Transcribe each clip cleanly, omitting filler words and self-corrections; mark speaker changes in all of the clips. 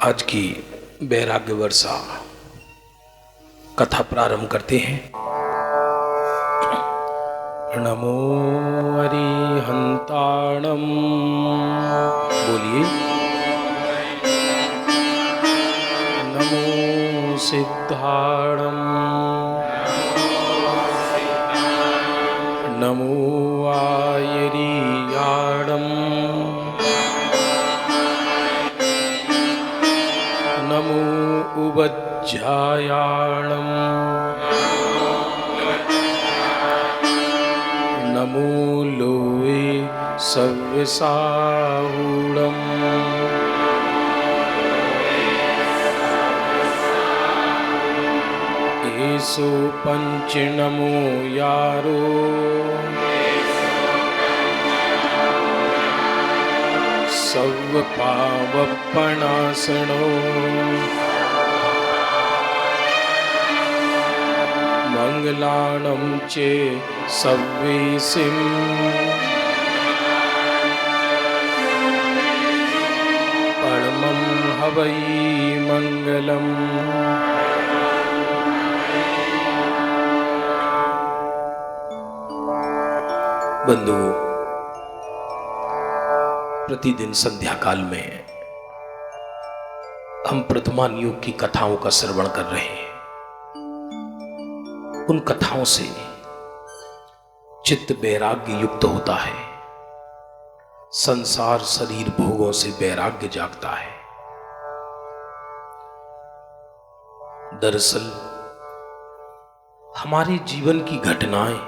Speaker 1: आज की वैराग्य वर्षा कथा प्रारंभ करते हैं। नमो अरिहंताणं, बोलिए। नमो सिद्धाणं, नमो आयरियाणं, नमो उवज्झायाणं, नमो लोये सव्यसाहूणम्। एषो पंचनमो यारो, सव्पावपणासनो, मंगलानं चे सव्वेसिं, परमं हवै मंगलम्। बंधुओं, प्रतिदिन संध्या काल में हम प्रथमान युग की कथाओं का श्रवण कर रहे हैं। उन कथाओं से चित्त वैराग्य युक्त होता है, संसार शरीर भोगों से वैराग्य जागता है। दरअसल हमारे जीवन की घटनाएं,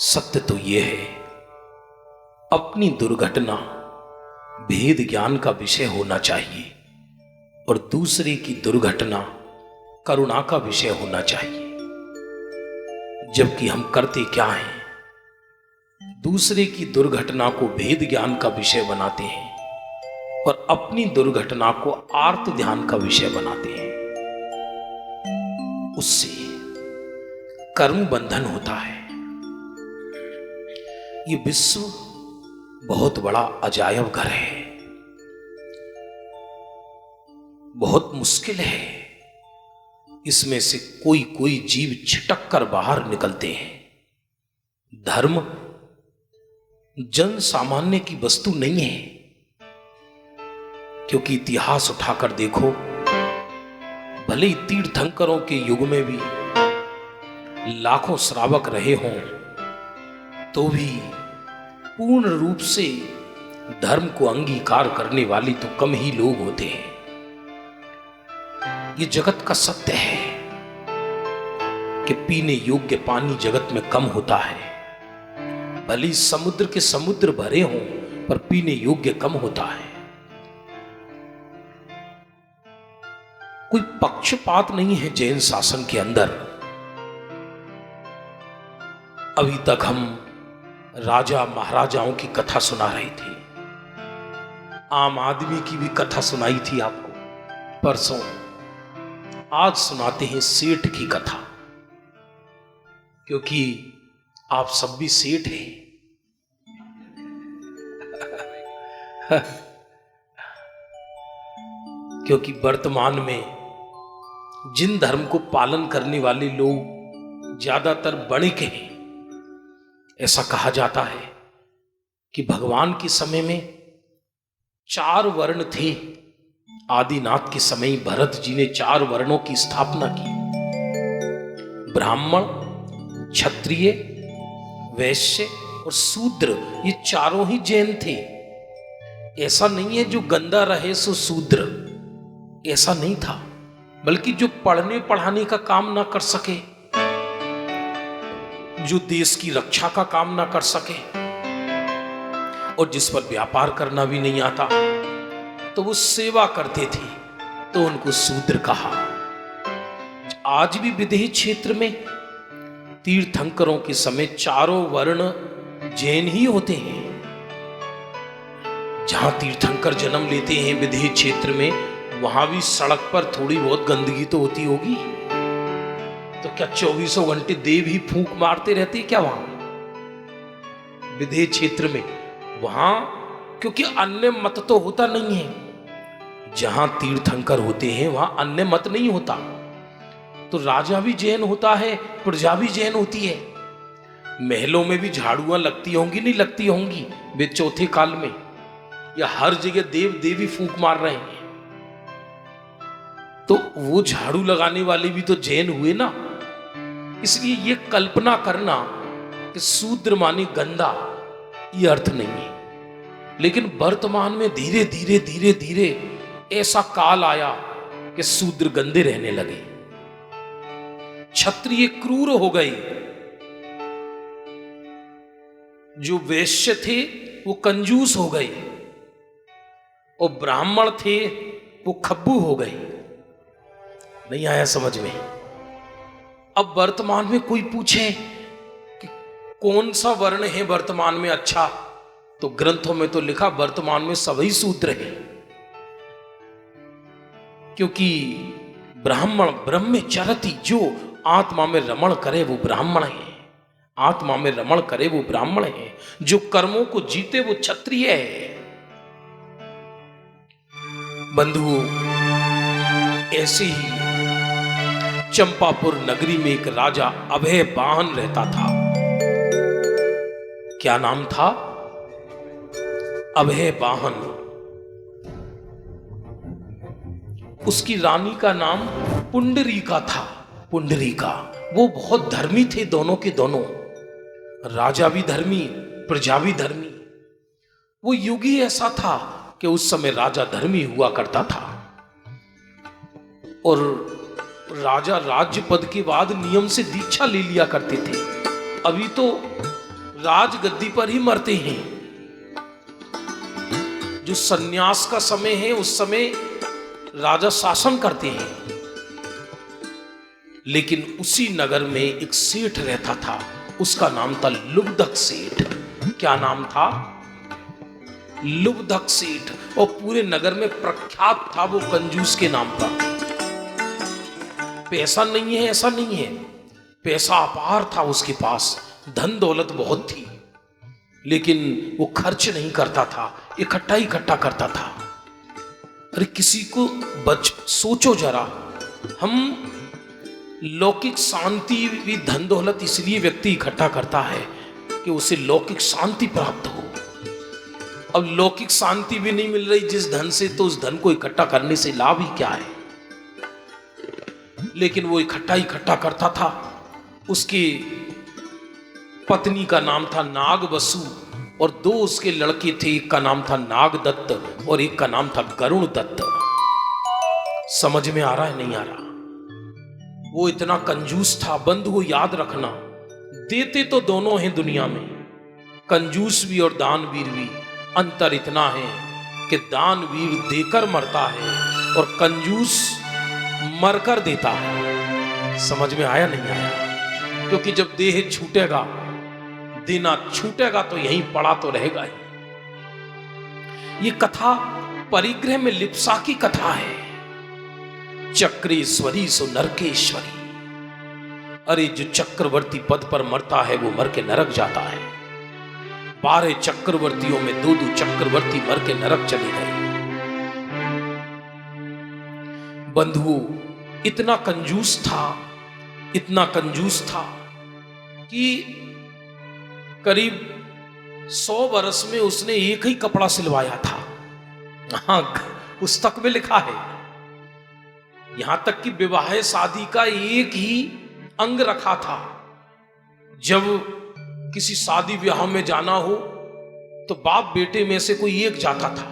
Speaker 1: सत्य तो यह है, अपनी दुर्घटना भेद ज्ञान का विषय होना चाहिए और दूसरे की दुर्घटना करुणा का विषय होना चाहिए। जबकि हम करते क्या हैं, दूसरे की दुर्घटना को भेद ज्ञान का विषय बनाते हैं और अपनी दुर्घटना को आर्त ध्यान का विषय बनाते हैं। उससे कर्म बंधन होता है। ये विश्व बहुत बड़ा अजायब घर है। बहुत मुश्किल है इसमें से कोई कोई जीव छिटक कर बाहर निकलते हैं। धर्म जन सामान्य की वस्तु नहीं है, क्योंकि इतिहास उठाकर देखो, भले ही तीर्थंकरों के युग में भी लाखों श्रावक रहे हों, तो भी पूर्ण रूप से धर्म को अंगीकार करने वाली तो कम ही लोग होते हैं। ये जगत का सत्य है कि पीने योग्य पानी जगत में कम होता है। भले समुद्र के समुद्र भरे हों, पर पीने योग्य कम होता है। कोई पक्षपात नहीं है जैन शासन के अंदर। अभी तक हम राजा महाराजाओं की कथा सुना रहे थे, आम आदमी की भी कथा सुनाई थी आपको परसों। आज सुनाते हैं सेठ की कथा, क्योंकि आप सब भी सेठ हैं। क्योंकि वर्तमान में जिन धर्म को पालन करने वाले लोग ज्यादातर वणिक हैं। ऐसा कहा जाता है कि भगवान के समय में 4 वर्ण थे। आदिनाथ के समय भरत जी ने 4 वर्णों की स्थापना की। ब्राह्मण, क्षत्रिय, वैश्य और शूद्र, ये चारों ही जैन थे। ऐसा नहीं है जो गंदा रहे सो शूद्र, ऐसा नहीं था। बल्कि जो पढ़ने पढ़ाने का काम ना कर सके, जो देश की रक्षा का काम ना कर सके और जिस पर व्यापार करना भी नहीं आता, तो वो सेवा करते थे, तो उनको शूद्र कहा। आज भी विदेही क्षेत्र में तीर्थंकरों के समय 4 वर्ण जैन ही होते हैं। जहां तीर्थंकर जन्म लेते हैं विदेही क्षेत्र में, वहां भी सड़क पर थोड़ी बहुत गंदगी तो होती होगी। तो क्या 24 घंटे देव ही फूंक मारते रहते क्या वहां विदेह क्षेत्र में? वहां क्योंकि अन्य मत तो होता नहीं है। जहां तीर्थंकर होते हैं वहां अन्य मत नहीं होता। तो राजा भी जैन होता है, प्रजा भी जैन होती है। महलों में भी झाड़ुआं लगती होंगी, नहीं लगती होंगी वे चौथे काल में, या हर जगह देव देवी फूंक मार रहे हैं। तो वो झाड़ू लगाने वाले भी तो जैन हुए ना। इसलिए ये कल्पना करना कि शूद्र माने गंदा, ये अर्थ नहीं है। लेकिन वर्तमान में धीरे धीरे धीरे धीरे ऐसा काल आया कि शूद्र गंदे रहने लगे, क्षत्रिय क्रूर हो गए, जो वैश्य थे वो कंजूस हो गए, और ब्राह्मण थे वो खब्बू हो गए। नहीं आया समझ में? अब वर्तमान में कोई पूछे कि कौन सा वर्ण है वर्तमान में अच्छा, तो ग्रंथों में तो लिखा वर्तमान में सभी शूद्र हैं, क्योंकि ब्राह्मण ब्रह्मचरति, जो आत्मा में रमण करे वो ब्राह्मण है, आत्मा में रमण करे वो ब्राह्मण है, जो कर्मों को जीते वो क्षत्रिय है। बंधुओं, ऐसे ही चंपापुर नगरी में एक राजा अभय वाहन रहता था। क्या नाम था? अभय वाहन। उसकी रानी का नाम पुंडरीका था। पुंडरीका, वो बहुत धर्मी थे, दोनों के दोनों, राजा भी धर्मी, प्रजा भी धर्मी। वो युग ही ऐसा था कि उस समय राजा धर्मी हुआ करता था, और राजा राज्य पद के बाद नियम से दीक्षा ले लिया करते थे। अभी तो राजगद्दी पर ही मरते हैं। जो सन्यास का समय है उस समय राजा शासन करते हैं। लेकिन उसी नगर में एक सेठ रहता था, उसका नाम था लुब्धक सेठ। क्या नाम था? लुब्धक सेठ। और पूरे नगर में प्रख्यात था वो कंजूस के नाम का। पैसा नहीं है ऐसा नहीं है, पैसा अपार था उसके पास, धन दौलत बहुत थी, लेकिन वो खर्च नहीं करता था, इकट्ठा इकट्ठा करता था। अरे किसी को सोचो जरा, हम लौकिक शांति भी, धन दौलत इसलिए व्यक्ति इकट्ठा करता है कि उसे लौकिक शांति प्राप्त हो। अब लौकिक शांति भी नहीं मिल रही जिस धन से, तो उस धन को इकट्ठा करने से लाभ ही क्या है? लेकिन वो इकट्ठा इकट्ठा करता था। उसकी पत्नी का नाम था नागवसु, और दो उसके लड़के थे, एक का नाम था नागदत्त और एक का नाम था गरुण दत्त। समझ में आ रहा है नहीं आ रहा? वो इतना कंजूस था। बंधु को याद रखना, देते तो दोनों हैं दुनिया में, कंजूस भी और दानवीर भी। अंतर इतना है कि दानवीर देकर मरता है और कंजूस मरकर देता है। समझ में आया नहीं आया? क्योंकि जब देह छूटेगा, देना छूटेगा, तो यहीं पड़ा तो रहेगा ही। ये कथा परिग्रह में लिप्सा की कथा है। चक्रेश्वरी सो नरकेश्वरी। अरे जो चक्रवर्ती पद पर मरता है वो मर के नरक जाता है। 12 चक्रवर्तियों में 2-2 चक्रवर्ती मर के नरक चले गए। बंधुओं, इतना कंजूस था, इतना कंजूस था कि करीब 100 वर्ष में उसने एक ही कपड़ा सिलवाया था। हाँ, पुस्तक में लिखा है। यहां तक कि विवाह शादी का एक ही अंग रखा था। जब किसी शादी ब्याह में जाना हो तो बाप बेटे में से कोई एक जाता था।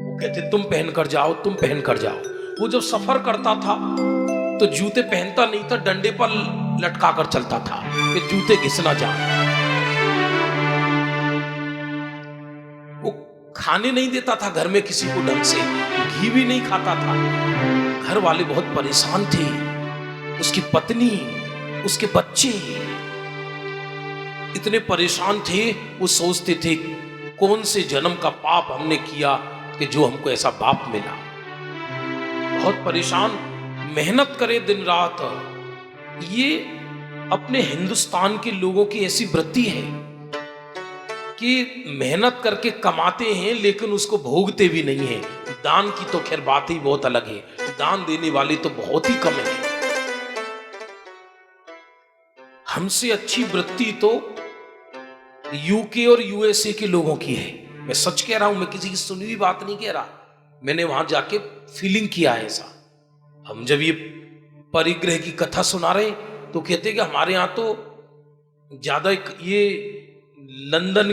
Speaker 1: वो कहते तुम पहन कर जाओ, तुम पहन कर जाओ। वो जब सफर करता था तो जूते पहनता नहीं था, डंडे पर लटका कर चलता था कि जूते घिसना जाए। वो खाने नहीं देता था घर में किसी को ढंग से, घी भी नहीं खाता था। घर वाले बहुत परेशान थे, उसकी पत्नी, उसके बच्चे इतने परेशान थे। वो सोचते थे कौन से जन्म का पाप हमने किया कि जो हमको ऐसा बाप मिला। बहुत परेशान, मेहनत करे दिन रात। ये अपने हिंदुस्तान के लोगों की ऐसी वृत्ति है कि मेहनत करके कमाते हैं लेकिन उसको भोगते भी नहीं हैं। दान की तो खैर बात ही बहुत अलग है, दान देने वाले तो बहुत ही कम है। हमसे अच्छी वृत्ति तो यूके और यूएसए के लोगों की है। मैं सच कह रहा हूं, मैं किसी की सुनी हुई बात नहीं कह रहा, मैंने वहां जाके फीलिंग किया है ऐसा। हम जब ये परिग्रह की कथा सुना रहे तो कहते कि हमारे यहाँ तो ज्यादा ये लंदन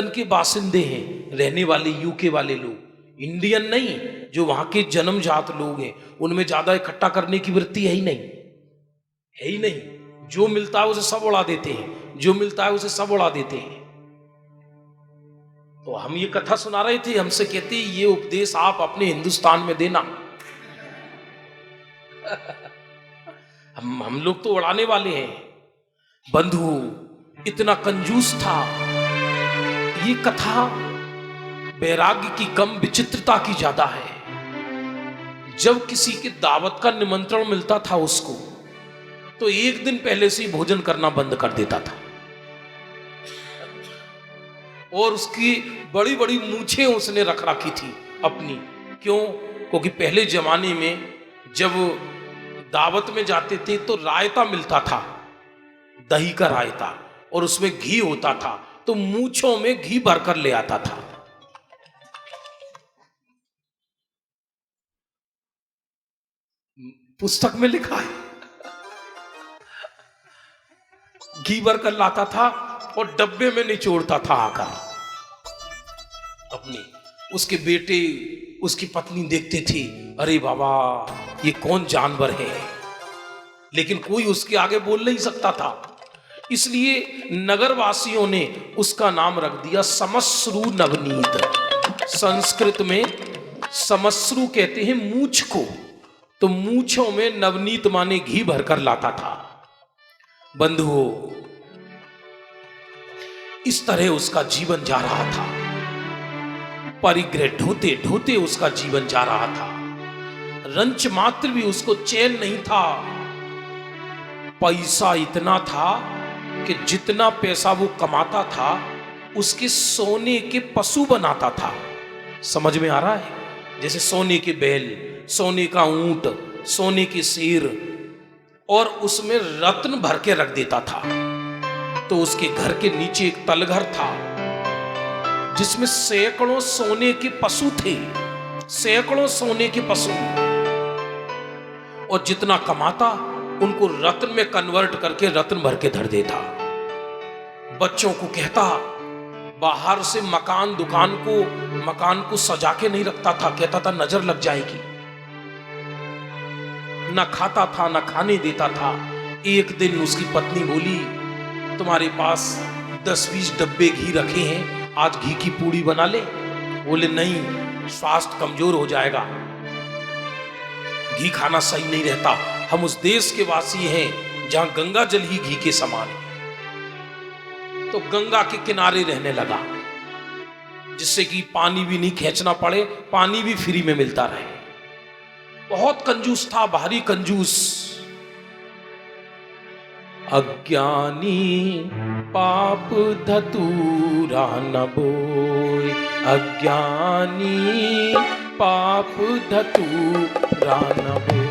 Speaker 1: के बासिंदे हैं, रहने वाले यूके वाले लोग, इंडियन नहीं, जो वहां के जन्मजात लोग हैं, उनमें ज्यादा इकट्ठा करने की वृत्ति है ही नहीं, है ही नहीं। जो मिलता है उसे सब उड़ा देते हैं, जो मिलता है उसे सब उड़ा देते हैं। तो हम ये कथा सुना रहे थे, हमसे कहते ये उपदेश आप अपने हिंदुस्तान में देना। हम लोग तो उड़ाने वाले हैं। बंधु इतना कंजूस था। ये कथा वैराग्य की कम विचित्रता की ज्यादा है। जब किसी की दावत का निमंत्रण मिलता था उसको, तो एक दिन पहले से ही भोजन करना बंद कर देता था और उसकी बड़ी बड़ी मूछें उसने रख रखी थी अपनी। क्यों? क्योंकि पहले जमाने में जब दावत में जाते थे तो रायता मिलता था, दही का रायता, और उसमें घी होता था, तो मूछों में घी भरकर ले आता था। पुस्तक में लिखा है, घी भरकर लाता था और डब्बे में निचोड़ता था आकर अपनी। उसके बेटे, उसकी पत्नी देखते थे, अरे बाबा ये कौन जानवर है, लेकिन कोई उसके आगे बोल नहीं सकता था। इसलिए नगरवासियों ने उसका नाम रख दिया समश्रु नवनीत। संस्कृत में समश्रु कहते हैं मूछ को, तो मूछों में नवनीत माने घी भरकर लाता था। बंधुओं, इस तरह उसका जीवन जा रहा था। परिग्रह ढोते ढोते उसका जीवन जा रहा था। रंच मात्र भी उसको चैन नहीं था। पैसा इतना था कि जितना पैसा वो कमाता था उसके सोने के पशु बनाता था। समझ में आ रहा है? जैसे सोने के बैल, सोने का ऊंट, सोने के शेर, और उसमें रत्न भर के रख देता था। तो उसके घर के नीचे एक तलघर था जिसमें सैकड़ों सोने के पशु थे, सैकड़ों सोने के पशु, और जितना कमाता उनको रत्न में कन्वर्ट करके रत्न भर के धर देता। बच्चों को कहता, बाहर से मकान को सजा के नहीं रखता था, कहता था नजर लग जाएगी। न खाता था न खाने देता था। एक दिन उसकी पत्नी बोली, तुम्हारे पास 10-20 डब्बे घी रखे हैं, आज घी की पूड़ी बना ले। बोले नहीं, स्वास्थ्य कमजोर हो जाएगा, घी खाना सही नहीं रहता। हम उस देश के वासी हैं जहां गंगा जल ही घी के समान है। तो गंगा के किनारे रहने लगा, जिससे कि पानी भी नहीं खींचना पड़े, पानी भी फ्री में मिलता रहे। बहुत कंजूस था, भारी कंजूस। अज्ञानी पाप धतूरा न बोए, अज्ञानी पाप धतूरा न बोए।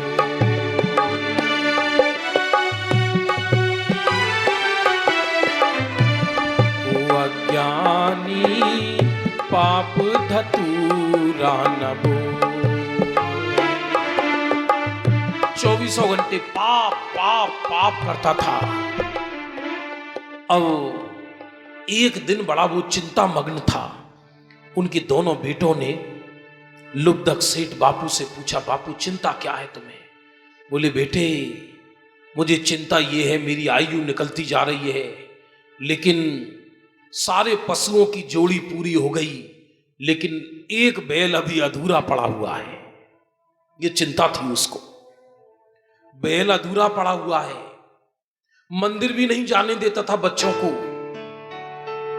Speaker 1: अज्ञानी पाप धतूरा न बोए। 24 घंटे पाप पाप पाप करता था। अब एक दिन बड़ा वो चिंता मग्न था। उनके दोनों बेटों ने लुब्धक सेठ बापू से पूछा, बापू चिंता क्या है तुम्हें? बोले बेटे, मुझे चिंता ये है, मेरी आयु निकलती जा रही है, लेकिन सारे पशुओं की जोड़ी पूरी हो गई, लेकिन एक बैल अभी अधूरा पड़ा हुआ है। ये चिंता थी उसको, बैल अधूरा पड़ा हुआ है। मंदिर भी नहीं जाने देता था बच्चों को।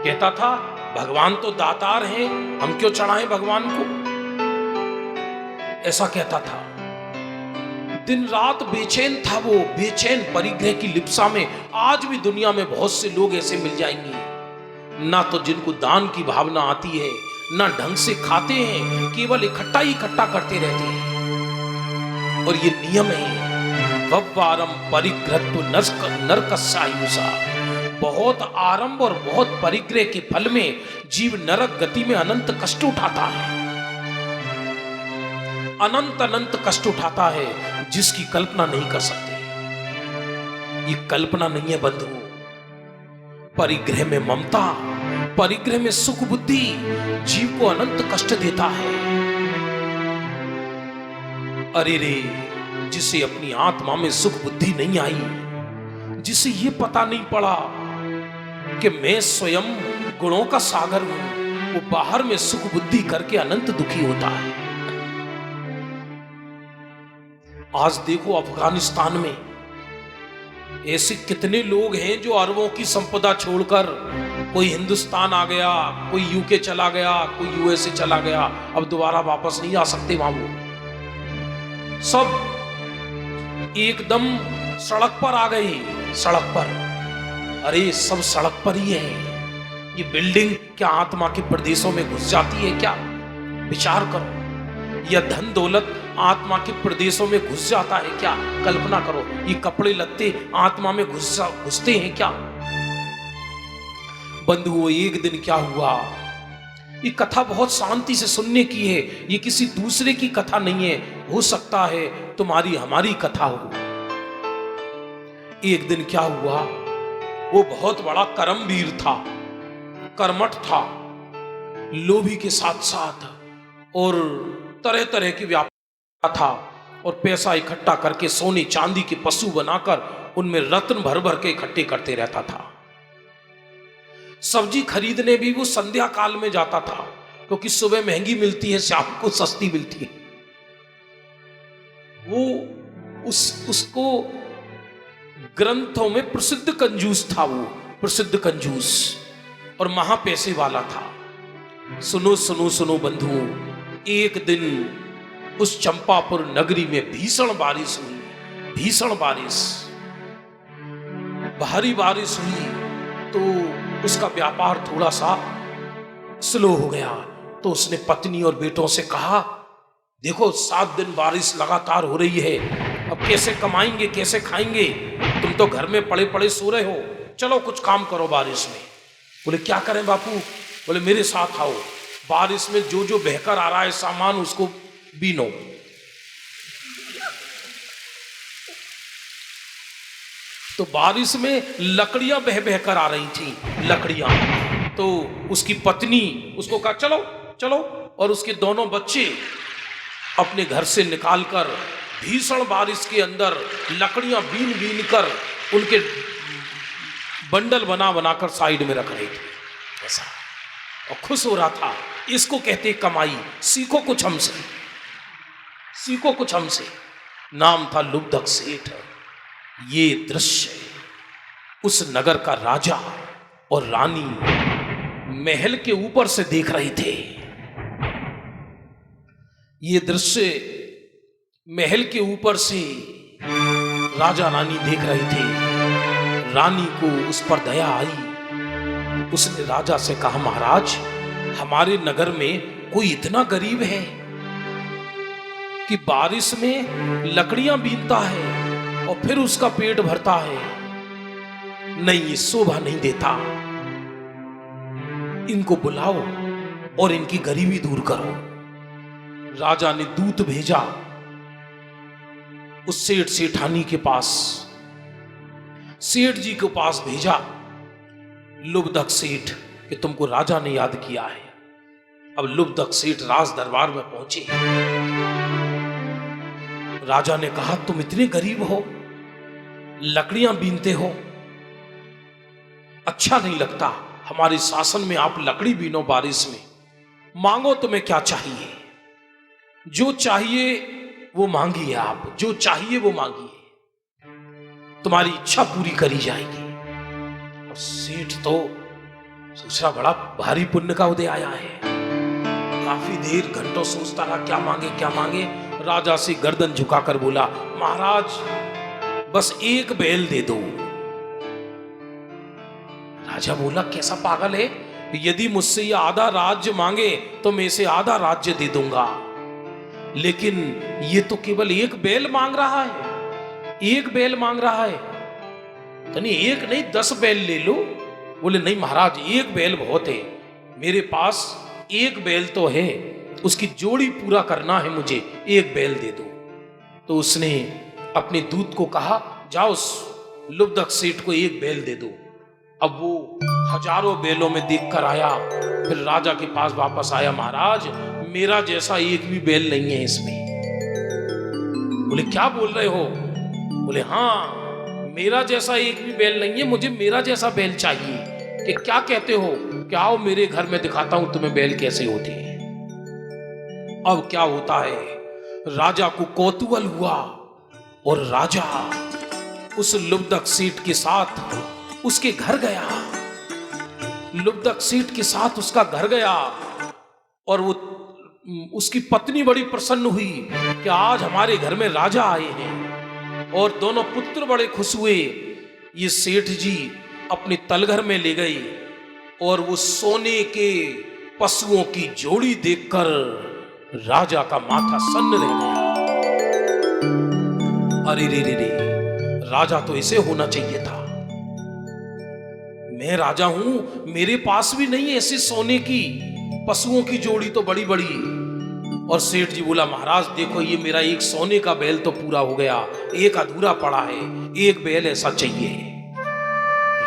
Speaker 1: कहता था भगवान तो दातार हैं, हम क्यों चढ़ाएं भगवान को, ऐसा कहता था। दिन रात बेचैन था वो, बेचैन परिग्रह की लिप्सा में। आज भी दुनिया में बहुत से लोग ऐसे मिल जाएंगे ना तो जिनको दान की भावना आती है, ना ढंग से खाते हैं, केवल इकट्ठा ही इकट्ठा करते रहते हैं। और ये नियम है, वव्वारम परिग्रह नरकस्यायुषा। बहुत आरंभ और बहुत परिग्रह के फल में जीव नरक गति में अनंत कष्ट उठाता है, अनंत अनंत कष्ट उठाता है, जिसकी कल्पना नहीं कर सकते। ये कल्पना नहीं है बंधुओं। परिग्रह में ममता, परिग्रह में सुख बुद्धि जीव को अनंत कष्ट देता है। अरे रे, जिसे अपनी आत्मा में सुख बुद्धि नहीं आई, जिसे ये पता नहीं पड़ा कि मैं स्वयं गुणों का सागर हूं, वो बाहर में सुख बुद्धि करके अनंत दुखी होता है। आज देखो अफगानिस्तान में ऐसे कितने लोग हैं जो अरबों की संपदा छोड़कर, कोई हिंदुस्तान आ गया, कोई यूके चला गया, कोई यूएसए चला गया, अब दोबारा वापस नहीं आ सकते वहां। वो सब एकदम सड़क पर आ गए, सड़क पर। अरे सब सड़क पर ही है। ये बिल्डिंग क्या आत्मा के प्रदेशों में घुस जाती है क्या? विचार करो। यह धन दौलत आत्मा के प्रदेशों में घुस जाता है क्या? कल्पना करो। ये कपड़े लत्ते आत्मा में घुसते हैं क्या? बंधुओं, एक दिन क्या हुआ, ये कथा बहुत शांति से सुनने की है, ये किसी दूसरे की कथा नहीं है। हो सकता है तुम्हारी हमारी कथा हो। एक दिन क्या हुआ, वो बहुत बड़ा कर्मवीर था, कर्मठ था, लोभी के साथ साथ और तरह तरह के व्यापार था, और पैसा इकट्ठा करके सोने चांदी के पशु बनाकर उनमें रत्न भर भर के इकट्ठे करते रहता था। सब्जी खरीदने भी वो संध्या काल में जाता था, क्योंकि सुबह महंगी मिलती है, शाम को सस्ती मिलती है। वो उसको ग्रंथों में प्रसिद्ध कंजूस था, वो प्रसिद्ध कंजूस और महापैसे वाला था। सुनो सुनो सुनो बंधुओं, एक दिन उस चंपापुर नगरी में भीषण बारिश हुई, भीषण बारिश, भारी बारिश हुई, तो उसका व्यापार थोड़ा सा स्लो हो गया। तो उसने पत्नी और बेटों से कहा, देखो 7 दिन बारिश लगातार हो रही है, अब कैसे कमाएंगे, कैसे खाएंगे? तुम तो घर में पड़े पड़े सो रहे हो, चलो कुछ काम करो बारिश में। बोले क्या करें बापू? बोले मेरे साथ आओ, बारिश में जो जो बहकर आ रहा है सामान उसको बीनो। तो बारिश में लकड़ियां बह बहकर आ रही थी, लकड़ियां। तो उसकी पत्नी उसको कहा चलो चलो, और उसके दोनों बच्चे अपने घर से निकालकर भीषण बारिश के अंदर लकड़ियां बीन बीन कर उनके बंडल बना बनाकर साइड में रख रहे थे ऐसा, और खुश हो रहा था। इसको कहते कमाई, सीखो कुछ हमसे, सीखो कुछ हमसे। नाम था लुब्धक सेठ। ये दृश्य उस नगर का राजा और रानी महल के ऊपर से देख रहे थे। ये दृश्य महल के ऊपर से राजा रानी देख रहे थे। रानी को उस पर दया आई, उसने राजा से कहा, महाराज हमारे नगर में कोई इतना गरीब है कि बारिश में लकड़ियां बीनता है और फिर उसका पेट भरता है। नहीं, ये शोभा नहीं देता, इनको बुलाओ और इनकी गरीबी दूर करो। राजा ने दूत भेजा उस सेठ सेठानी के पास, सेठ जी के पास भेजा लुब्धक सेठ कि तुमको राजा ने याद किया है। अब लुब्धक सेठ राज दरबार में पहुंचे। राजा ने कहा, तुम इतने गरीब हो, लकड़ियां बीनते हो, अच्छा नहीं लगता। हमारे शासन में आप लकड़ी बीनो बारिश में, मांगो तुम्हें क्या चाहिए, जो चाहिए वो मांगिए, आप जो चाहिए वो मांगिए, तुम्हारी इच्छा पूरी करी जाएगी। और सेठ तो सोचा बड़ा भारी पुण्य का उदय आया है। काफी देर घंटों सोचता रहा क्या मांगे क्या मांगे। राजा से गर्दन झुकाकर बोला, महाराज बस एक बैल दे दो। राजा बोला, कैसा पागल है, यदि मुझसे ये आधा राज्य मांगे तो मैं इसे आधा राज्य दे दूंगा, लेकिन ये तो केवल एक बैल मांग रहा है, एक बैल मांग रहा है। तो नहीं, एक नहीं 10 बैल ले लो। बोले नहीं महाराज, एक बैल बहुत है, मेरे पास एक बैल तो है, उसकी जोड़ी पूरा करना है मुझे, एक बैल दे दो। तो उसने अपने दूत को कहा, जाओ उस लुब्धक सेठ को एक बैल दे दो। अब वो हजारों बैलों में देख कर आया, फिर राजा के पास वापस आया, महाराज मेरा जैसा एक भी बैल नहीं है इसमें। बोले क्या बोल रहे हो? बोले हाँ, मेरा जैसा एक भी बैल नहीं है, मुझे मेरा जैसा बैल चाहिए। कि क्या कहते हो? क्या आओ मेरे घर में दिखाता हूं तुम्हें बैल कैसे होते हैं। अब क्या होता है, राजा को कौतूहल हुआ और राजा उस लुब्धक सेठ के साथ उसके घर गया। लुब्धक सेठ के साथ उसका घर गया और वो उसकी पत्नी बड़ी प्रसन्न हुई कि आज हमारे घर में राजा आए हैं, और दोनों पुत्र बड़े खुश हुए। ये सेठ जी अपने तलघर में ले गई और वो सोने के पशुओं की जोड़ी देखकर राजा का माथा सन्न रह गया। अरे रे रे रे, राजा तो ऐसे होना चाहिए था। मैं राजा हूं, मेरे पास भी नहीं ऐसी सोने की पशुओं की जोड़ी तो बड़ी बड़ी। और सेठ जी बोला, महाराज देखो ये मेरा एक सोने का बैल तो पूरा हो गया, एक अधूरा पड़ा है, एक बैल ऐसा चाहिए।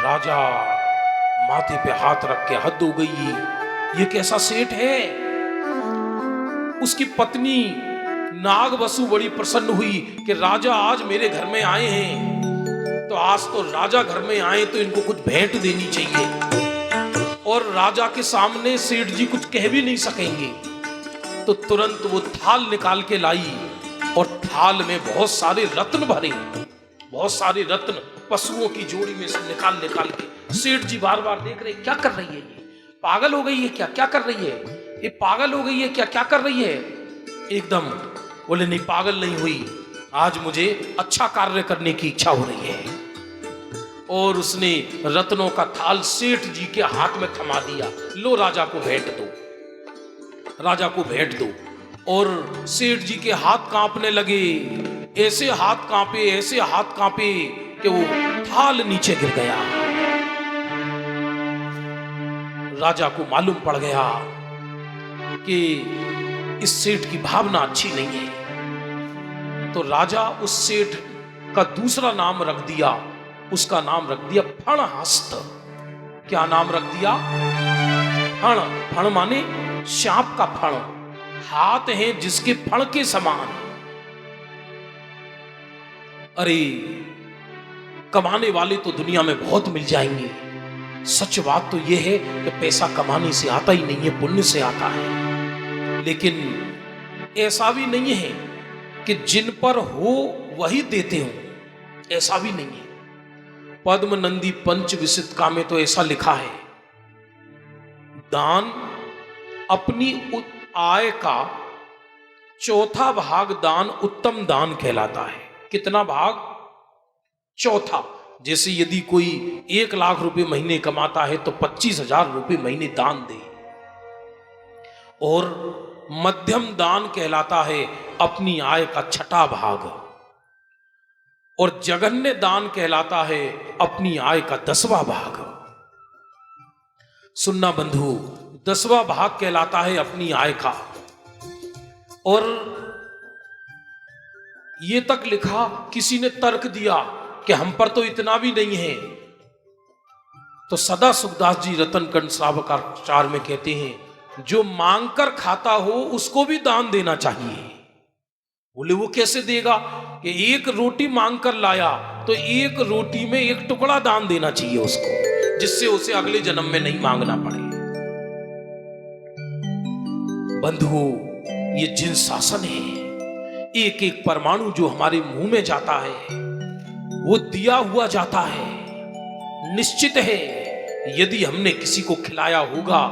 Speaker 1: राजा माथे पे हाथ रख के हद हो गई, ये कैसा सेठ है। उसकी पत्नी नागवसु बड़ी प्रसन्न हुई कि राजा आज मेरे घर में आए हैं, तो आज तो राजा घर में आए तो इनको कुछ भेंट देनी चाहिए। और राजा के सामने सेठ जी कुछ कह भी नहीं सकेंगे, तो तुरंत वो थाल निकाल के लाई और थाल में बहुत सारे रत्न भरे, बहुत सारे रत्न पशुओं की जोड़ी में से निकाल निकाल के। सेठ जी बार बार देख रहे, क्या कर रही है ये, पागल हो गई है क्या, क्या कर रही है ये, पागल हो गई है क्या, क्या कर रही है। एकदम बोले नहीं, पागल नहीं हुई, आज मुझे अच्छा कार्य करने की इच्छा हो रही है। और उसने रत्नों का थाल सेठ जी के हाथ में थमा दिया, लो राजा को भेंट दो, राजा को भेंट दो। और सेठ जी के हाथ कांपने लगे, ऐसे हाथ कांपे, ऐसे हाथ कांपे कि वो थाल नीचे गिर गया। राजा को मालूम पड़ गया कि इस सेठ की भावना अच्छी नहीं है। तो राजा उस सेठ का दूसरा नाम रख दिया, उसका नाम रख दिया फणहस्त। क्या नाम रख दिया? फण। फण माने सांप का फण, हाथ है जिसके फण के समान। अरे कमाने वाले तो दुनिया में बहुत मिल जाएंगे, सच बात तो यह है कि पैसा कमाने से आता ही नहीं है, पुण्य से आता है। लेकिन ऐसा भी नहीं है कि जिन पर हो वही देते हो, ऐसा भी नहीं है। पद्म नंदी पंच विसितका में तो ऐसा लिखा है, दान अपनी आय का चौथा भाग दान उत्तम दान कहलाता है। कितना भाग? चौथा। जैसे यदि कोई 1 लाख रुपए महीने कमाता है तो 25,000 रुपए महीने दान दे। और मध्यम दान कहलाता है अपनी आय का 6ठा भाग। और जघन्य दान कहलाता है अपनी आय का 10वां भाग। सुनना बंधु, 10वां भाग कहलाता है अपनी आय का। और ये तक लिखा, किसी ने तर्क दिया कि हम पर तो इतना भी नहीं है, तो सदा सुखदास जी रतनकंड श्रावकाचार में कहते हैं, जो मांगकर खाता हो उसको भी दान देना चाहिए। बोले वो कैसे देगा? कि एक रोटी मांगकर लाया तो एक रोटी में एक टुकड़ा दान देना चाहिए उसको, जिससे उसे अगले जन्म में नहीं मांगना पड़े। बंधुओं, ये जिन शासन है, एक एक परमाणु जो हमारे मुंह में जाता है वो दिया हुआ जाता है। निश्चित है यदि हमने किसी को खिलाया होगा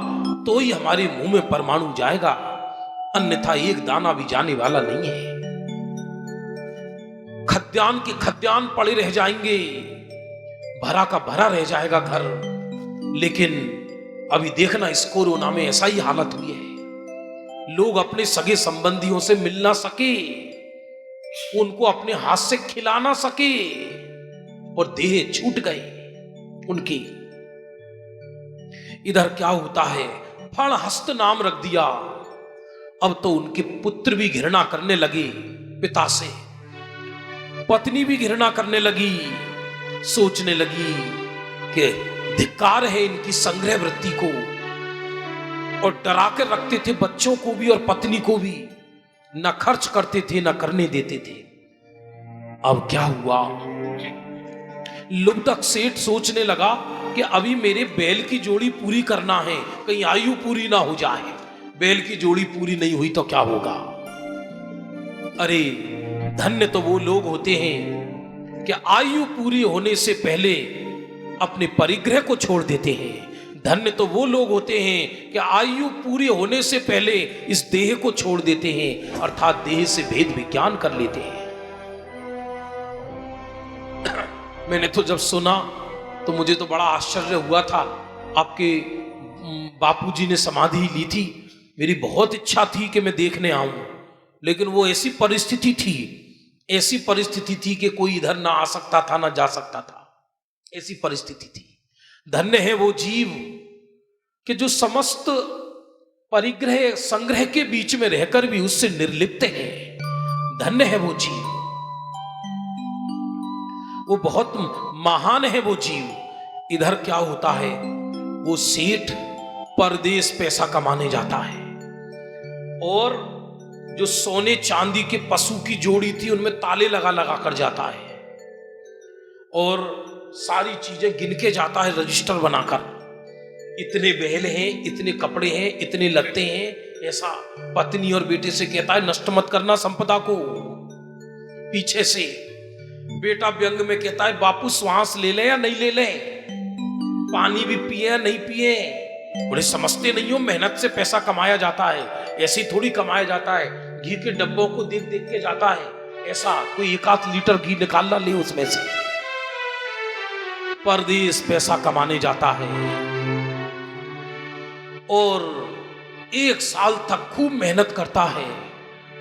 Speaker 1: तो ही हमारे मुंह में परमाणु जाएगा, अन्यथा एक दाना भी जाने वाला नहीं है। खद्यान के खद्यान पड़े रह जाएंगे, भरा का भरा रह जाएगा घर, लेकिन अभी देखना इस कोरोना में ऐसा ही हालत हुई है, लोग अपने सगे संबंधियों से मिल ना सके, उनको अपने हाथ से खिला ना सके और देह छूट गए उनकी। इधर क्या होता है, फण हस्त नाम रख दिया। अब तो उनके पुत्र भी घृणा करने लगे पिता से, पत्नी भी घृणा करने लगी, सोचने लगी कि धिक्कार है इनकी संग्रह वृत्ति को, और डरा कर रखते थे बच्चों को भी और पत्नी को भी, न खर्च करते थे न करने देते थे। अब क्या हुआ, लुब्धक सेठ सोचने लगा कि अभी मेरे बैल की जोड़ी पूरी करना है, कहीं आयु पूरी ना हो जाए। बैल की जोड़ी पूरी नहीं हुई तो क्या होगा। अरे धन्य तो वो लोग होते हैं कि आयु पूरी होने से पहले अपने परिग्रह को छोड़ देते हैं। धन्य तो वो लोग होते हैं कि आयु पूरी होने से पहले इस देह को छोड़ देते हैं, अर्थात देह से भेद विज्ञान कर लेते हैं। मैंने तो जब सुना तो मुझे तो बड़ा आश्चर्य हुआ था। आपके बापूजी ने समाधि ली थी, मेरी बहुत इच्छा थी कि मैं देखने आऊं, लेकिन वो ऐसी परिस्थिति थी कि कोई इधर ना आ सकता था ना जा सकता था, ऐसी परिस्थिति थी। धन्य है वो जीव कि जो समस्त परिग्रह संग्रह के बीच में रहकर भी उससे निर्लिप्त है। धन्य है वो जीव, वो बहुत महान है वो जीव। इधर क्या होता है, वो सेठ परदेश पैसा कमाने जाता है और जो सोने चांदी के पशु की जोड़ी थी उनमें ताले लगा लगा कर जाता है और सारी चीजें गिन के जाता है रजिस्टर बनाकर। इतने बैल हैं, इतने कपड़े हैं, इतने लत्ते हैं, ऐसा पत्नी और बेटे से कहता है नष्ट मत करना संपदा को। पीछे से बेटा व्यंग में कहता है बापू श्वास ले ले या नहीं ले ले, पानी भी पिए या नहीं पिए। बड़े समझते नहीं हो, मेहनत से पैसा कमाया जाता है, ऐसी थोड़ी कमाया जाता है। घी के डब्बों को देख देख के जाता है, ऐसा कोई 1 लीटर घी निकालना ले उसमें से। परदेश पैसा कमाने जाता है और 1 साल तक खूब मेहनत करता है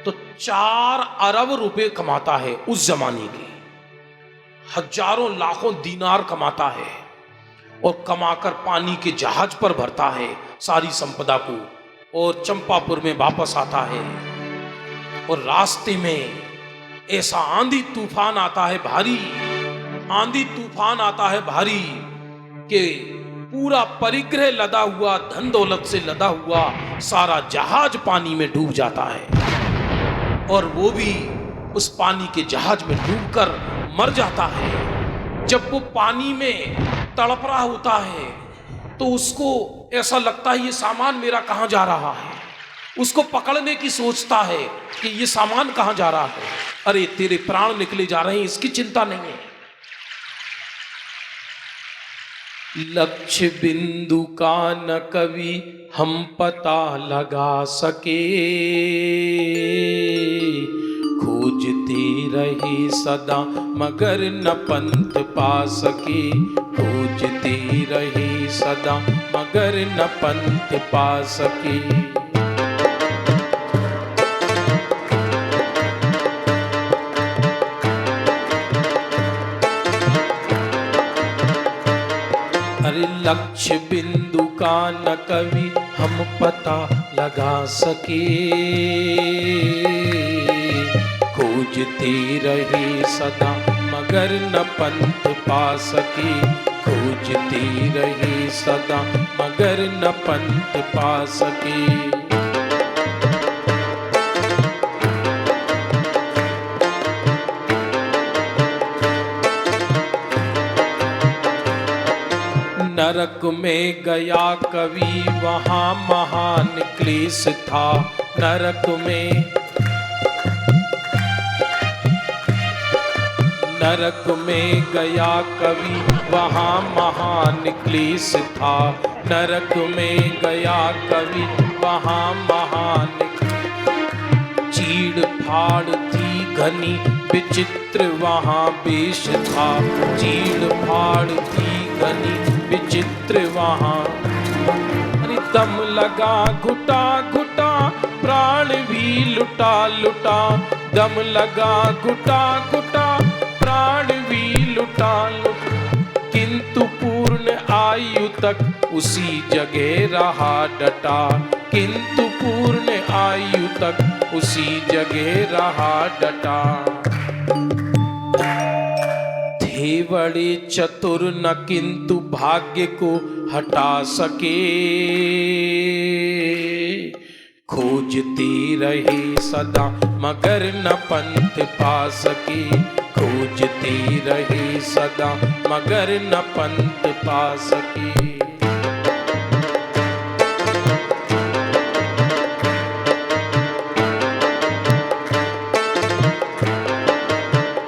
Speaker 1: तो 4 अरब रुपए कमाता है। उस जमाने के हजारों लाखों दीनार कमाता है और कमाकर पानी के जहाज पर भरता है सारी संपदा को और चंपापुर में वापस आता है। और रास्ते में ऐसा आंधी तूफान आता है भारी, आंधी तूफान आता है भारी कि पूरा परिग्रह लदा हुआ, धन दौलत से लदा हुआ सारा जहाज पानी में डूब जाता है और वो भी उस पानी के जहाज में डूबकर मर जाता है। जब वो पानी में तड़प रहा होता है तो उसको ऐसा लगता है ये सामान मेरा कहाँ जा रहा है, उसको पकड़ने की सोचता है कि ये सामान कहाँ जा रहा है। अरे तेरे प्राण निकले जा रहे हैं, इसकी चिंता नहीं है। लक्ष्य बिंदु का न कभी हम पता लगा सके, खोजते रहे सदा मगर न पंथ पा सके, खोजते रहे सदा मगर न पंथ पा सके। अरे लक्ष्य बिंदु का न कभी हम पता लगा सके, खोजते रहे सदा मगर न पंथ पा सके, खोजते रहे सदा मगर न पंथ पा सके। नरक में गया कवि वहाँ महान क्लेश था, नरक में गया कवि वहाँ महान क्लेश था, नरक में गया कवि वहाँ महान। चीड़ फाड़ थी घनी विचित्र वहाँ वेश था, चीड़ फाड़ थी घनी विचित्र वहाँ दम लगा घुटा घुटा, प्राण भी लुटा लुटा। दम लगा घुटा घुटा, प्राण भी लुटा लुटा। किंतु पूर्ण आयु तक उसी जगह रहा डटा। किंतु पूर्ण आयु तक उसी जगह रहा डटा। थे बड़े चतुर न किंतु भाग्य को हटा सके। खोजते रहे सदा मगर न पंथ पा सके। खोजते रहे सदा मगर न पंथ पा सके।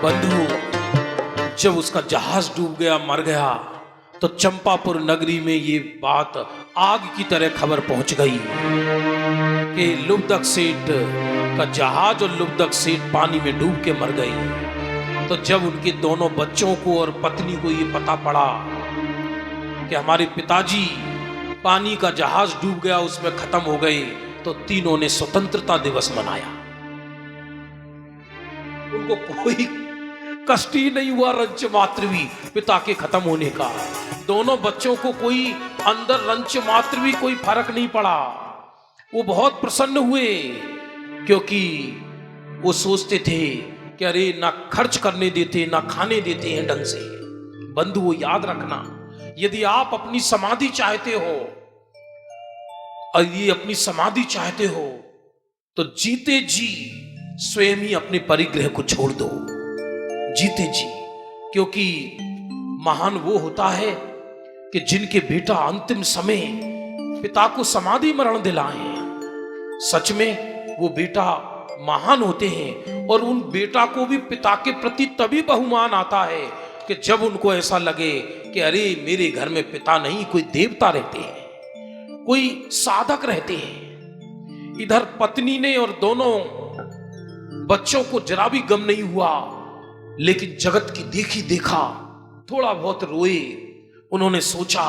Speaker 1: बंधु, जब उसका जहाज डूब गया, मर गया, तो चंपापुर नगरी में ये बात आग की तरह खबर पहुंच गई कि लुब्धक सेठ का जहाज और लुब्धक सेठ पानी में डूब के मर गई। तो जब उनके दोनों बच्चों को और पत्नी को ये पता पड़ा कि हमारे पिताजी पानी का जहाज डूब गया, उसमें खत्म हो गए, तो तीनों ने स्वतंत्रता दिवस मनाया। उनको कोई कष्ट ही नहीं हुआ रंच मात्र भी पिता के खत्म होने का। दोनों बच्चों को कोई अंदर रंच मात्र भी कोई फर्क नहीं पड़ा। वो बहुत प्रसन्न हुए, क्योंकि वो सोचते थे कि अरे ना खर्च करने देते, ना खाने देते हैं ढंग से। बंधु, वो याद रखना, यदि आप अपनी समाधि चाहते हो और ये अपनी समाधि चाहते हो, तो जीते जी स्वयं ही अपने परिग्रह को छोड़ दो, जीते जी। क्योंकि महान वो होता है कि जिनके बेटा अंतिम समय पिता को समाधि मरण दिलाए। सच में वो बेटा महान होते हैं, और उन बेटा को भी पिता के प्रति तभी बहुमान आता है कि जब उनको ऐसा लगे कि अरे मेरे घर में पिता नहीं, कोई देवता रहते हैं, कोई साधक रहते हैं। इधर पत्नी ने और दोनों बच्चों को जरा भी गम नहीं हुआ, लेकिन जगत की देखी देखा थोड़ा बहुत रोए। उन्होंने सोचा,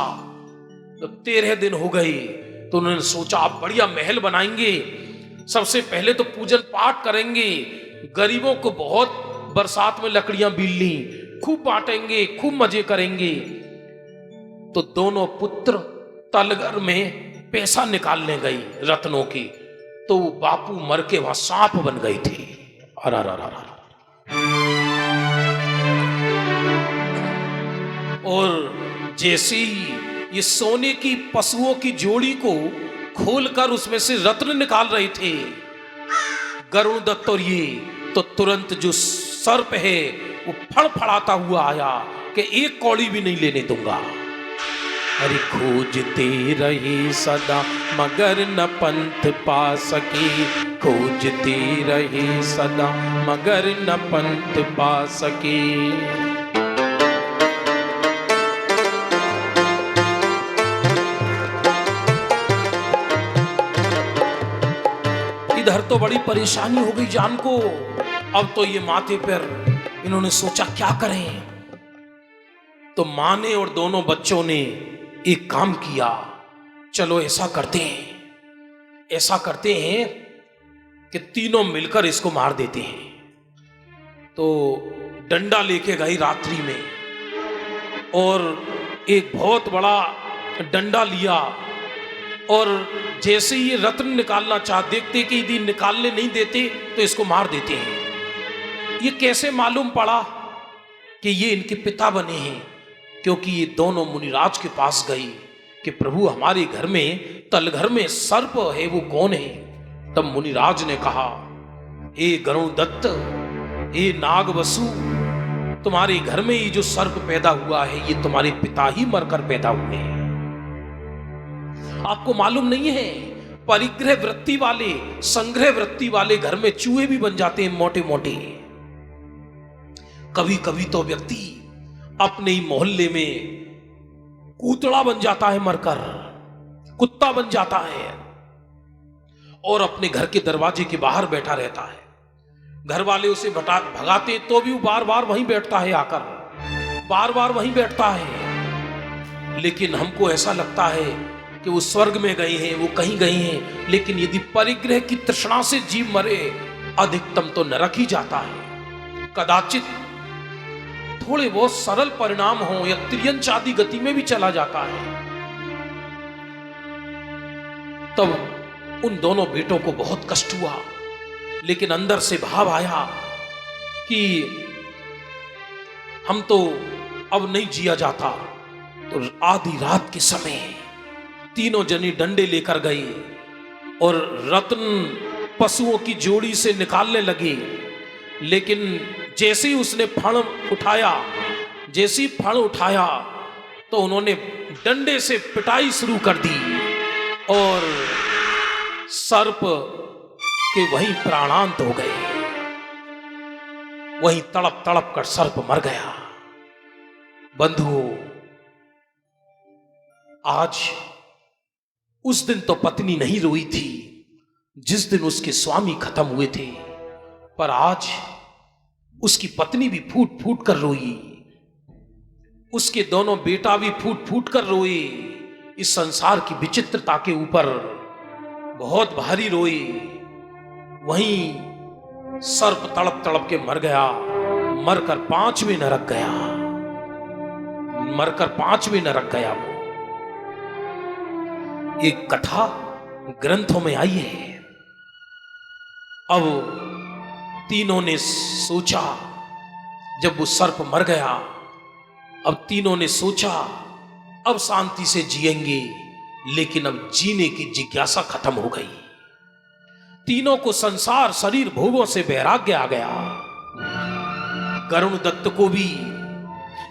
Speaker 1: जब 13 दिन हो गए तो उन्होंने सोचा आप बढ़िया महल बनाएंगे, सबसे पहले तो पूजन पाठ करेंगे, गरीबों को बहुत बरसात में लकड़ियां बीलनी, खूब बांटेंगे, खूब मजे करेंगे। तो दोनों पुत्र तलगर में पैसा निकालने गई रत्नों की, तो बापू मर के वहां सांप बन गए थे। और जैसे ही ये सोने की पशुओं की जोड़ी को खोलकर उसमें से रत्न निकाल रहे थे गरुण दत्त और ये, तो तुरंत जो सर्प है वो फड़फड़ाता हुआ आया कि एक कौड़ी भी नहीं लेने दूंगा। अरे खोजते रहे सदा मगर न पंथ पा सके। खोजते रहे सदा मगर न पंथ पा सके। इधर तो बड़ी परेशानी हो गई जान को। अब तो ये माथे पर इन्होंने सोचा क्या करें। तो मां ने और दोनों बच्चों ने एक काम किया, चलो ऐसा करते हैं कि तीनों मिलकर इसको मार देते हैं। तो डंडा लेके गई रात्रि में और एक बहुत बड़ा डंडा लिया, और जैसे ही ये रत्न निकालना देखते कि यदि निकालने नहीं देते तो इसको मार देते हैं। ये कैसे मालूम पड़ा कि ये इनके पिता बने हैं? क्योंकि ये दोनों मुनिराज के पास गई कि प्रभु हमारे घर में तलघर में सर्प है, वो कौन है? तब मुनिराज ने कहा, हे गरुण दत्त, हे नागवसु, तुम्हारे घर में ये जो सर्प पैदा हुआ है ये तुम्हारे पिता ही मरकर पैदा हुए हैं। आपको मालूम नहीं है, परिग्रह वृत्ति वाले, संग्रह वृत्ति वाले घर में चूहे भी बन जाते हैं मोटे मोटे। कभी कभी तो व्यक्ति अपने ही मोहल्ले में कूतड़ा बन जाता है, मरकर कुत्ता बन जाता है, और अपने घर के दरवाजे के बाहर बैठा रहता है। घर वाले उसे भगाते तो भी वो बार बार वहीं बैठता है, आकर बार बार वहीं बैठता है। लेकिन हमको ऐसा लगता है कि वो स्वर्ग में गए हैं, वो कहीं गए हैं, लेकिन यदि परिग्रह की तृष्णा से जीव मरे, अधिकतम तो नरक ही जाता है। कदाचित थोड़े बहुत सरल परिणाम हो या त्रियंच आदि गति में भी चला जाता है। तब उन दोनों बेटों को बहुत कष्ट हुआ, लेकिन अंदर से भाव आया कि हम तो अब नहीं जिया जाता। तो आधी रात के समय तीनों जनी डंडे लेकर गई और रत्न पशुओं की जोड़ी से निकालने लगी। लेकिन जैसे ही उसने फण उठाया, जैसी फण उठाया तो उन्होंने डंडे से पिटाई शुरू कर दी और सर्प के वहीं प्राणांत हो गए। वहीं तड़प तड़प कर सर्प मर गया। बंधुओं, आज उस दिन तो पत्नी नहीं रोई थी जिस दिन उसके स्वामी खत्म हुए थे, पर आज उसकी पत्नी भी फूट फूट कर रोई, उसके दोनों बेटा भी फूट फूट कर रोए। इस संसार की विचित्रता के ऊपर बहुत भारी रोए। वहीं सर्प तड़प तड़प के मर गया, मरकर 5वें नरक गया, मरकर 5वें नरक गया। वो एक कथा ग्रंथों में आई है। अब तीनों ने सोचा, जब वो सर्प मर गया, अब तीनों ने सोचा अब शांति से जिएंगे, लेकिन अब जीने की जिज्ञासा खत्म हो गई। तीनों को संसार शरीर भोगों से वैराग्य आ गया। गरुण दत्त को भी,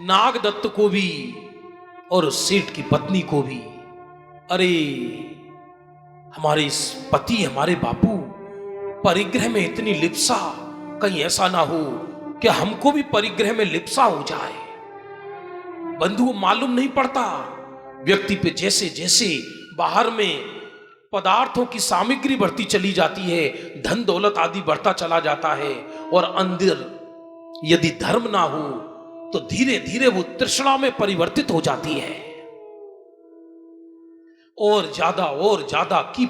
Speaker 1: नाग दत्त को भी और सेठ की पत्नी को भी। अरे हमारे इस पति, हमारे बापू परिग्रह में इतनी लिप्सा, कहीं ऐसा ना हो कि हमको भी परिग्रह में लिप्सा हो जाए। बंधु, मालूम नहीं पड़ता व्यक्ति पे जैसे जैसे बाहर में पदार्थों की सामग्री बढ़ती चली जाती है, धन दौलत आदि बढ़ता चला जाता है, और अंदर यदि धर्म ना हो तो धीरे धीरे वो तृष्णा में परिवर्तित हो जाती है। और ज्यादा की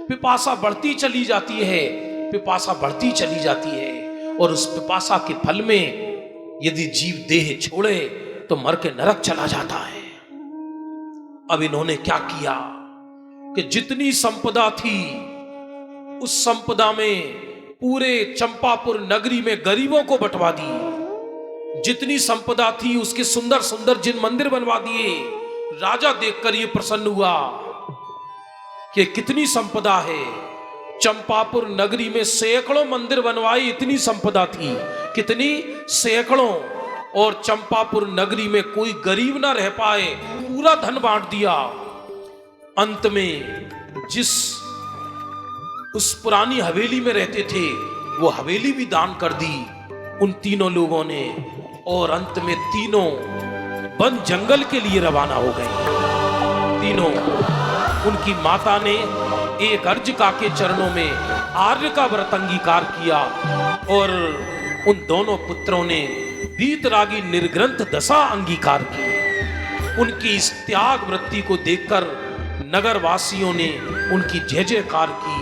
Speaker 1: पिपासा बढ़ती चली जाती है, पिपासा बढ़ती चली जाती है। और उस पिपासा के फल में यदि जीव देह छोड़े तो मर के नरक चला जाता है। अब इन्होंने क्या किया कि जितनी संपदा थी उस संपदा में पूरे चंपापुर नगरी में गरीबों को बंटवा दी। जितनी संपदा थी उसके सुंदर सुंदर जिन मंदिर बनवा दिए। राजा देखकर ये प्रसन्न हुआ कि कितनी संपदा है। चंपापुर नगरी में सैकड़ों मंदिर बनवाए, इतनी संपदा थी। कितनी? सैकड़ों। और चंपापुर नगरी में कोई गरीब ना रह पाए, पूरा धन बांट दिया। अंत में जिस उस पुरानी हवेली में रहते थे वो हवेली भी दान कर दी उन तीनों लोगों ने। और अंत में तीनों वन जंगल के लिए रवाना हो गए। तीनों, उनकी माता ने एक अर्जिका के चरणों में आर्य का व्रत अंगीकार किया और उन दोनों पुत्रों ने वीतरागी निर्ग्रंथ दशा अंगीकार की। उनकी इस त्याग वृत्ति को देखकर नगर वासियों ने उनकी जय जयकार की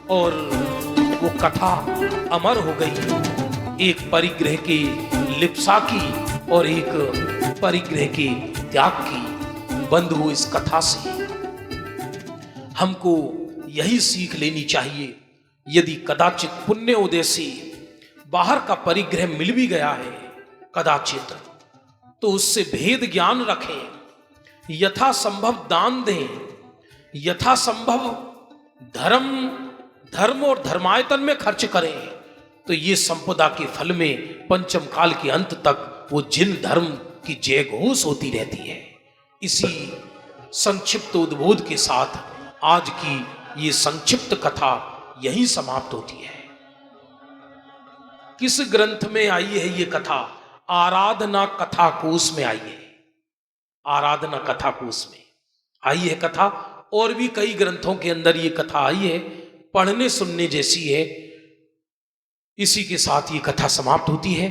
Speaker 1: और वो कथा अमर हो गई। एक परिग्रह की लिप्सा की और एक परिग्रह के त्याग की। बंधु, इस कथा से हमको यही सीख लेनी चाहिए, यदि कदाचित पुण्य उदय से बाहर का परिग्रह मिल भी गया है कदाचित, तो उससे भेद ज्ञान रखें, यथा संभव दान दें, यथा संभव धर्म और धर्मायतन में खर्च करें, तो ये संपदा के फल में पंचम काल के अंत तक वो जिन धर्म की जय घोष होती रहती है। इसी संक्षिप्त उद्बोध के साथ आज की ये संक्षिप्त कथा यहीं समाप्त होती है। किस ग्रंथ में आई है ये कथा? आराधना कथा कोश में आई है। आराधना कथा कोश में आई है कथा, और भी कई ग्रंथों के अंदर ये कथा आई है, पढ़ने सुनने जैसी है। इसी के साथ ये कथा समाप्त होती है।